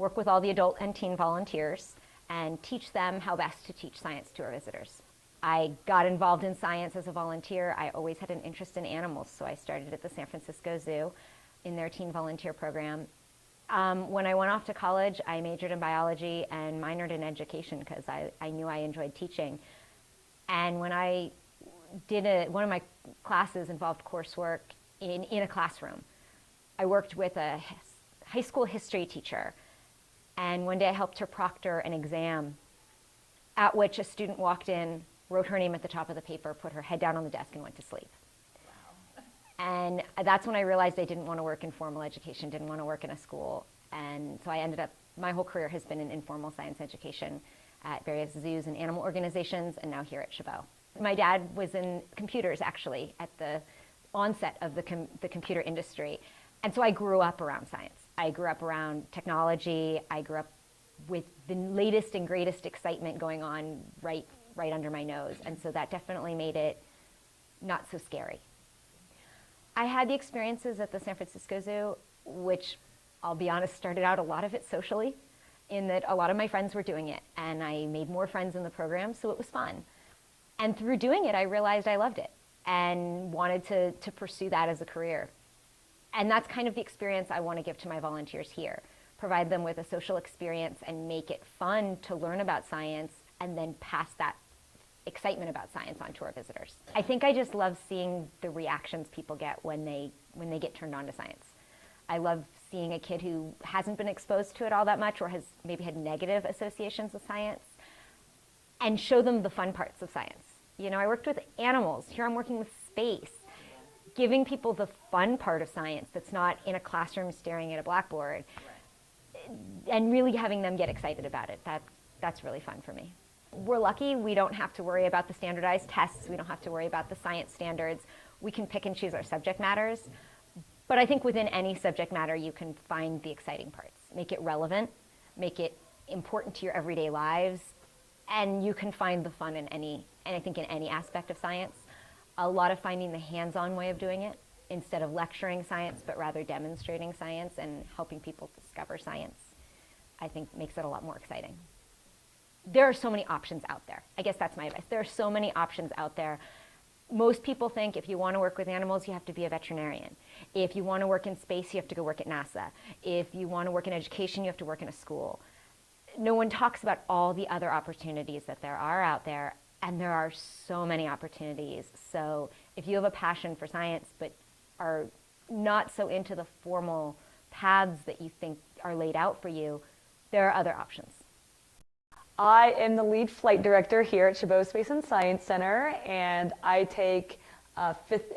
work with all the adult and teen volunteers, and teach them how best to teach science to our visitors. I got involved in science as a volunteer. I always had an interest in animals, so I started at the San Francisco Zoo in their teen volunteer program. When I went off to college, I majored in biology and minored in education because I knew I enjoyed teaching. And when I did one of my classes involved coursework in a classroom. I worked with a high school history teacher, and one day I helped her proctor an exam at which a student walked in, wrote her name at the top of the paper, put her head down on the desk, and went to sleep. Wow. And that's when I realized I didn't want to work in formal education, didn't want to work in a school. And so I ended up, my whole career has been in informal science education at various zoos and animal organizations, and now here at Chabot. My dad was in computers, actually, at the onset of the computer industry. And so I grew up around science. I grew up around technology. I grew up with the latest and greatest excitement going on right under my nose. And so that definitely made it not so scary. I had the experiences at the San Francisco Zoo, which, I'll be honest, started out a lot of it socially, in that a lot of my friends were doing it, and I made more friends in the program, so it was fun. And through doing it, I realized I loved it and wanted to pursue that as a career. And that's kind of the experience I want to give to my volunteers here. Provide them with a social experience and make it fun to learn about science, and then pass that excitement about science on to our visitors. I think I just love seeing the reactions people get when they get turned on to science. I love seeing a kid who hasn't been exposed to it all that much, or has maybe had negative associations with science, and show them the fun parts of science. You know, I worked with animals. Here I'm working with space. Giving people the fun part of science that's not in a classroom staring at a blackboard, and really having them get excited about it. That's really fun for me. We're lucky we don't have to worry about the standardized tests. We don't have to worry about the science standards. We can pick and choose our subject matters. But I think within any subject matter, you can find the exciting parts. Make it relevant, make it important to your everyday lives, and you can find the fun in any aspect of science. A lot of finding the hands-on way of doing it, instead of lecturing science, but rather demonstrating science and helping people discover science, I think makes it a lot more exciting. There are so many options out there. I guess that's my advice. There are so many options out there. Most people think if you want to work with animals, you have to be a veterinarian. If you want to work in space, you have to go work at NASA. If you want to work in education, you have to work in a school. No one talks about all the other opportunities that there are out there, and there are so many opportunities. So if you have a passion for science, but are not so into the formal paths that you think are laid out for you, there are other options. I am the lead flight director here at Chabot Space and Science Center, and I take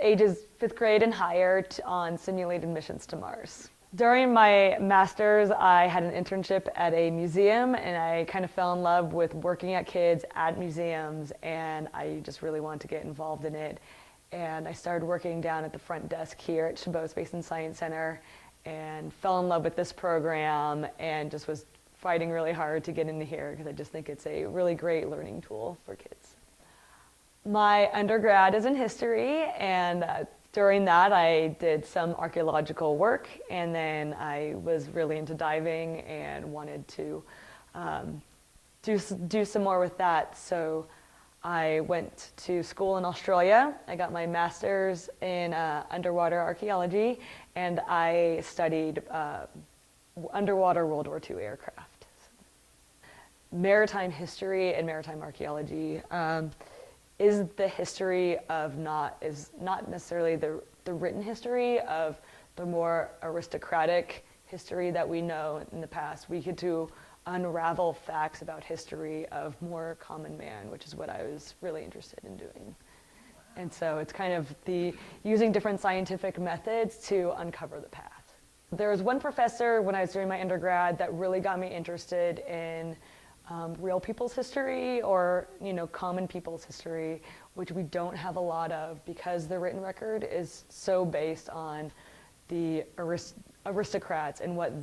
ages 5th grade and higher on simulated missions to Mars. During my master's, I had an internship at a museum, and I kind of fell in love with working at kids at museums, and I just really wanted to get involved in it. And I started working down at the front desk here at Chabot Space and Science Center, and fell in love with this program, and just was fighting really hard to get into here because I just think it's a really great learning tool for kids. My undergrad is in history, and during that I did some archaeological work, and then I was really into diving and wanted to do some more with that. So I went to school in Australia. I got my master's in underwater archaeology, and I studied underwater World War II aircraft. Maritime history and maritime archaeology is the history of not necessarily the written history of the more aristocratic history that we know in the past. We get to unravel facts about history of more common man, which is what I was really interested in doing. And so it's kind of using different scientific methods to uncover the past. There was one professor when I was doing my undergrad that really got me interested in real people's history, or common people's history, which we don't have a lot of because the written record is so based on the aristocrats and what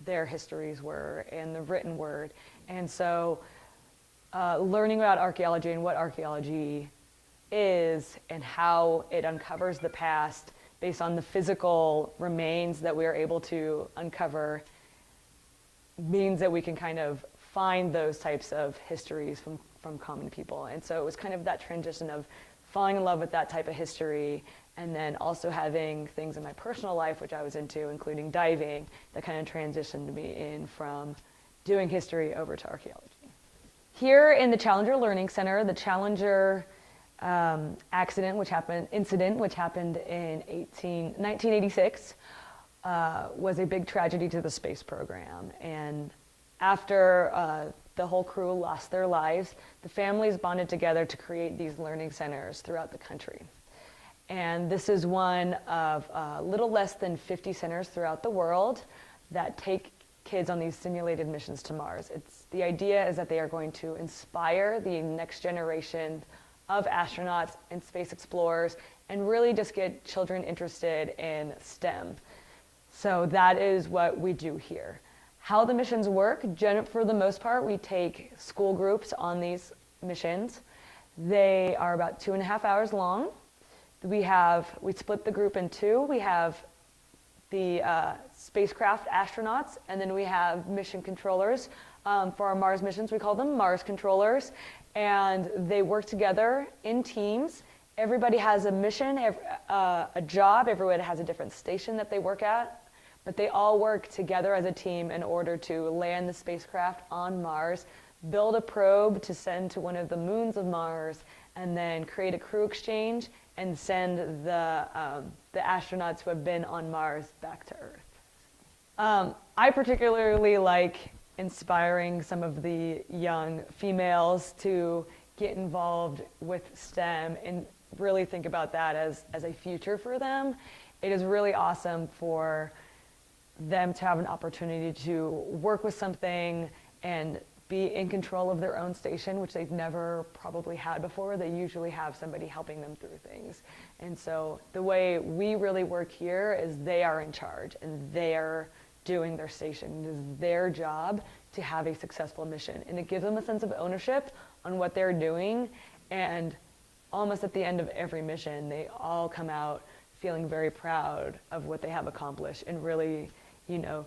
their histories were and the written word. And so learning about archaeology and what archaeology is and how it uncovers the past based on the physical remains that we are able to uncover means that we can kind of find those types of histories from common people. And so it was kind of that transition of falling in love with that type of history, and then also having things in my personal life, which I was into, including diving, that kind of transitioned me in from doing history over to archaeology. Here in the Challenger Learning Center, the Challenger incident, which happened in 1986, was a big tragedy to the space program. And after the whole crew lost their lives, the families bonded together to create these learning centers throughout the country. And this is one of a little less than 50 centers throughout the world that take kids on these simulated missions to Mars. The idea is that they are going to inspire the next generation of astronauts and space explorers and really just get children interested in STEM. So that is what we do here. How the missions work, for the most part, we take school groups on these missions. They are about 2.5 hours long. We split the group in two. We have the spacecraft astronauts, and then we have mission controllers. For our Mars missions, we call them Mars controllers, and they work together in teams. Everybody has a mission, a job. Everyone has a different station that they work at, but they all work together as a team in order to land the spacecraft on Mars, build a probe to send to one of the moons of Mars, and then create a crew exchange and send the astronauts who have been on Mars back to Earth. I particularly like inspiring some of the young females to get involved with STEM and really think about that as a future for them. It is really awesome for them to have an opportunity to work with something and be in control of their own station, which they've never probably had before. They usually have somebody helping them through things. And so the way we really work here is they are in charge and they're doing their station. It is their job to have a successful mission. And it gives them a sense of ownership on what they're doing. And almost at the end of every mission, they all come out feeling very proud of what they have accomplished and really,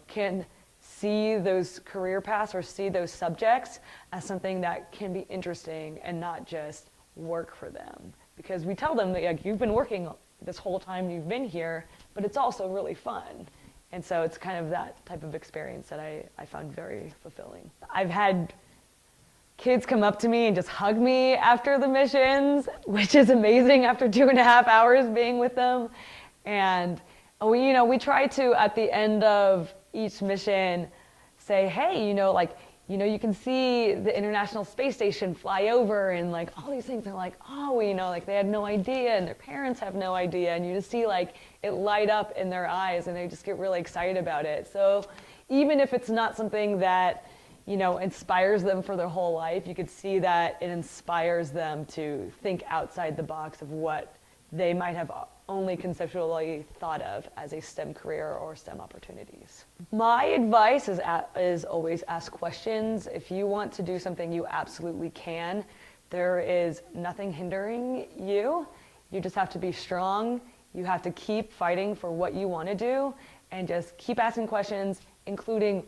can see those career paths or see those subjects as something that can be interesting and not just work for them. Because we tell them that you've been working this whole time you've been here, but it's also really fun. And so it's kind of that type of experience that I found very fulfilling. I've had kids come up to me and just hug me after the missions, which is amazing after 2.5 hours being with them. And we try to, at the end of each mission, say, hey, you can see the International Space Station fly over and all these things. They're like, oh, they had no idea, and their parents have no idea, and you just see it light up in their eyes, and they just get really excited about it. So even if it's not something that inspires them for their whole life, you could see that it inspires them to think outside the box of what they might have only conceptually thought of as a STEM career or STEM opportunities. My advice is always ask questions. If you want to do something, you absolutely can. There is nothing hindering you. You just have to be strong. You have to keep fighting for what you want to do and just keep asking questions, including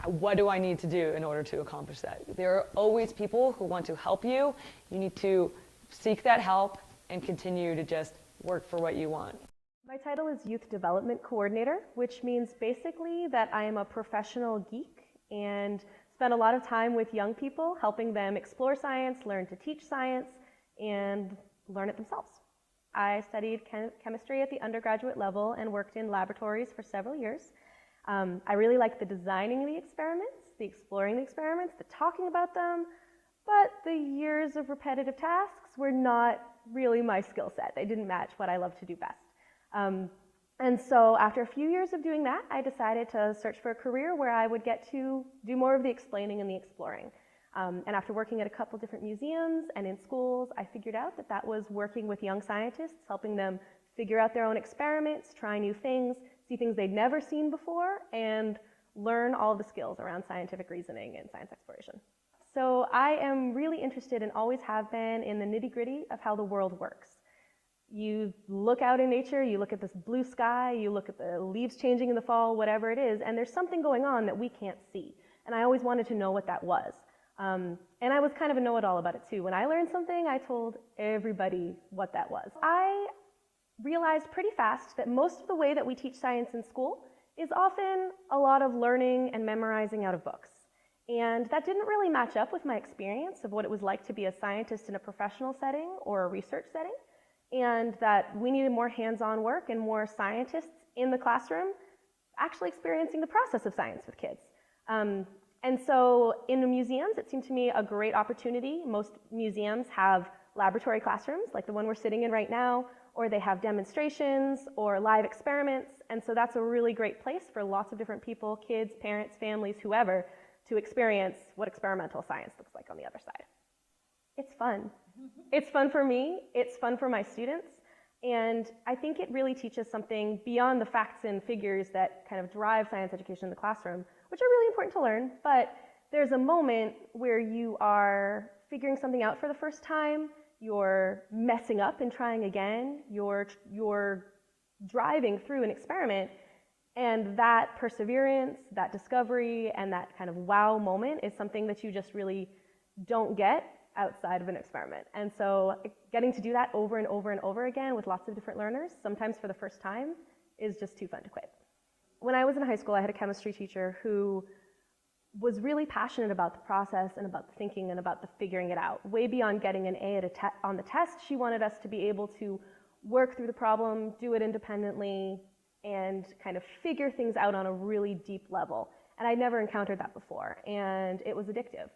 what do I need to do in order to accomplish that? There are always people who want to help you. You need to seek that help and continue to just work for what you want. My title is Youth Development Coordinator, which means basically that I am a professional geek and spend a lot of time with young people, helping them explore science, learn to teach science, and learn it themselves. I studied chemistry at the undergraduate level and worked in laboratories for several years. I really like the designing the experiments, the exploring the experiments, the talking about them, but the years of repetitive tasks were not really my skill set. They didn't match what I love to do best. And so after a few years of doing that, I decided to search for a career where I would get to do more of the explaining and the exploring. And after working at a couple different museums and in schools, I figured out that that was working with young scientists, helping them figure out their own experiments, try new things, see things they'd never seen before, and learn all the skills around scientific reasoning and science exploration. So I am really interested and always have been in the nitty-gritty of how the world works. You look out in nature, you look at this blue sky, you look at the leaves changing in the fall, whatever it is, and there's something going on that we can't see. And I always wanted to know what that was. And I was kind of a know-it-all about it too. When I learned something, I told everybody what that was. I realized pretty fast that most of the way that we teach science in school is often a lot of learning and memorizing out of books. And that didn't really match up with my experience of what it was like to be a scientist in a professional setting or a research setting, and that we needed more hands-on work and more scientists in the classroom actually experiencing the process of science with kids. And so in the museums, it seemed to me a great opportunity. Most museums have laboratory classrooms, like the one we're sitting in right now, or they have demonstrations or live experiments. And so that's a really great place for lots of different people, kids, parents, families, whoever, to experience what experimental science looks like on the other side. It's fun. It's fun for me. It's fun for my students. And I think it really teaches something beyond the facts and figures that kind of drive science education in the classroom, which are really important to learn. But there's a moment where you are figuring something out for the first time, you're messing up and trying again, you're driving through an experiment, and that perseverance, that discovery, and that kind of wow moment is something that you just really don't get outside of an experiment. And so getting to do that over and over and over again with lots of different learners, sometimes for the first time, is just too fun to quit. When I was in high school, I had a chemistry teacher who was really passionate about the process and about the thinking and about the figuring it out. Way beyond getting an A on the test, she wanted us to be able to work through the problem, do it independently, and kind of figure things out on a really deep level. And I'd never encountered that before, and it was addictive.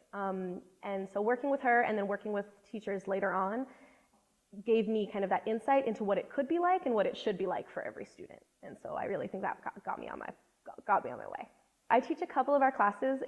And so working with her and then working with teachers later on gave me kind of that insight into what it could be like and what it should be like for every student. And so I really think that got me on my way. I teach a couple of our classes,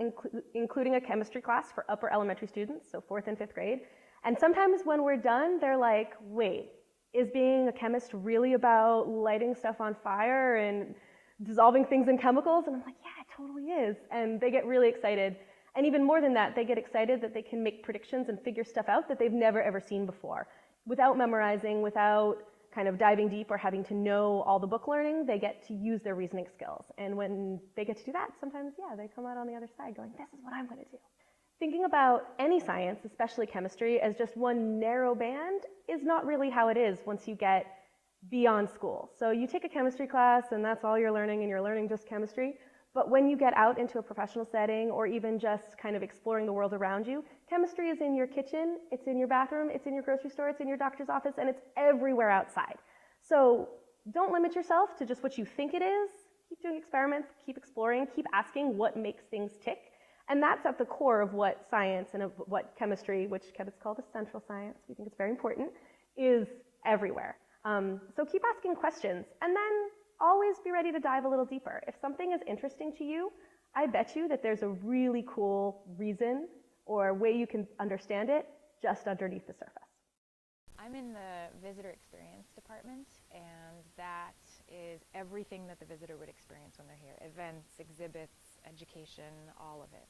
including a chemistry class for upper elementary students, so 4th and 5th grade. And sometimes when we're done, they're like, wait, is being a chemist really about lighting stuff on fire and dissolving things in chemicals? And I'm like, yeah, it totally is. And they get really excited. And even more than that, they get excited that they can make predictions and figure stuff out that they've never ever seen before. Without memorizing, without kind of diving deep or having to know all the book learning, they get to use their reasoning skills. And when they get to do that, sometimes, yeah, they come out on the other side going, this is what I'm going to do. Thinking about any science, especially chemistry, as just one narrow band is not really how it is once you get beyond school. So you take a chemistry class and that's all you're learning and you're learning just chemistry. But when you get out into a professional setting or even just kind of exploring the world around you, chemistry is in your kitchen, it's in your bathroom, it's in your grocery store, it's in your doctor's office, and it's everywhere outside. So don't limit yourself to just what you think it is. Keep doing experiments, keep exploring, keep asking what makes things tick. And that's at the core of what science and of what chemistry, which Chabot's called a central science, we think it's very important, is everywhere. So keep asking questions, and then always be ready to dive a little deeper. If something is interesting to you, I bet you that there's a really cool reason or way you can understand it just underneath the surface. I'm in the visitor experience department, and that is everything that the visitor would experience when they're here. Events, exhibits, education, all of it.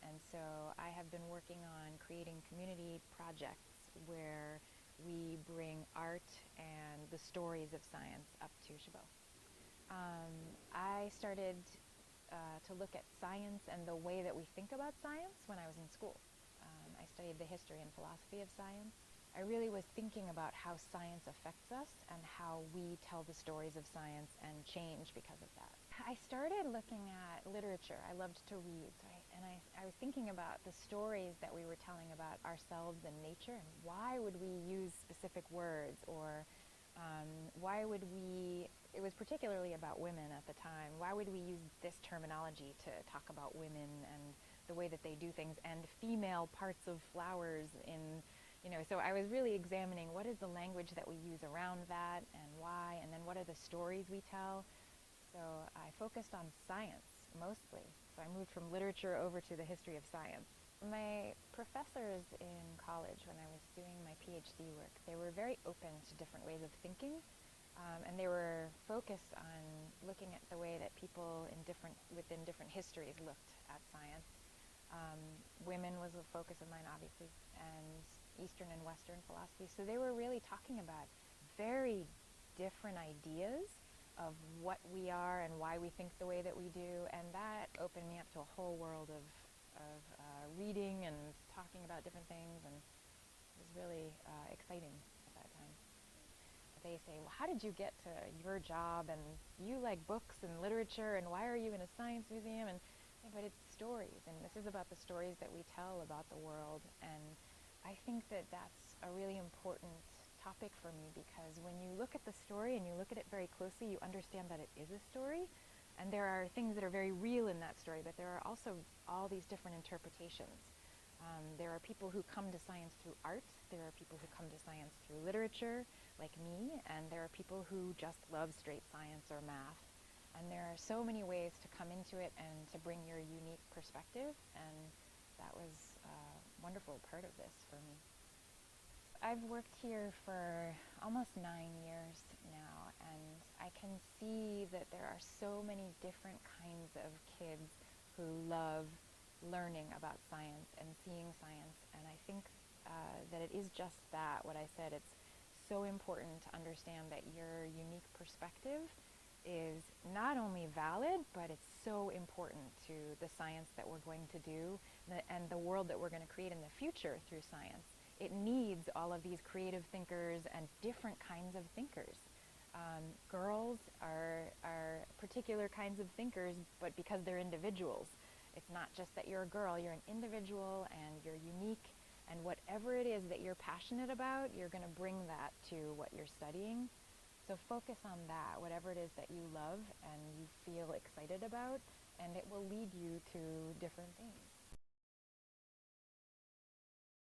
And so I have been working on creating community projects where we bring art and the stories of science up to Chabot. I started to look at science and the way that we think about science when I was in school. I studied the history and philosophy of science. I really was thinking about how science affects us and how we tell the stories of science and change because of that. I started looking at literature. I loved to read, and I was thinking about the stories that we were telling about ourselves and nature, and why would we use specific words, or why would we, it was particularly about women at the time, why would we use this terminology to talk about women and the way that they do things, and female parts of flowers in, so I was really examining what is the language that we use around that and why, and then what are the stories we tell. So I focused on science mostly. So I moved from literature over to the history of science. My professors in college, when I was doing my PhD work, they were very open to different ways of thinking, and they were focused on looking at the way that people within different histories looked at science. Women was a focus of mine, obviously, and Eastern and Western philosophy. So they were really talking about very different ideas of what we are and why we think the way that we do, and that opened me up to a whole world of reading and talking about different things, and it was really exciting at that time. They say, well, how did you get to your job, and you like books and literature, and why are you in a science museum? And but it's stories, and this is about the stories that we tell about the world, and I think that that's a really important topic for me, because when you look at the story and you look at it very closely, you understand that it is a story, and there are things that are very real in that story, but there are also all these different interpretations. There are people who come to science through art, there are people who come to science through literature, like me, and there are people who just love straight science or math. And there are so many ways to come into it and to bring your unique perspective, and that was a wonderful part of this for me. I've worked here for almost 9 years now, and I can see that there are so many different kinds of kids who love learning about science and seeing science, and I think that it is just that, what I said. It's so important to understand that your unique perspective is not only valid, but it's so important to the science that we're going to do and the world that we're going to create in the future through science. It needs all of these creative thinkers and different kinds of thinkers. Girls are particular kinds of thinkers, but because they're individuals. It's not just that you're a girl, you're an individual and you're unique, and whatever it is that you're passionate about, you're going to bring that to what you're studying. So focus on that, whatever it is that you love and you feel excited about, and it will lead you to different things.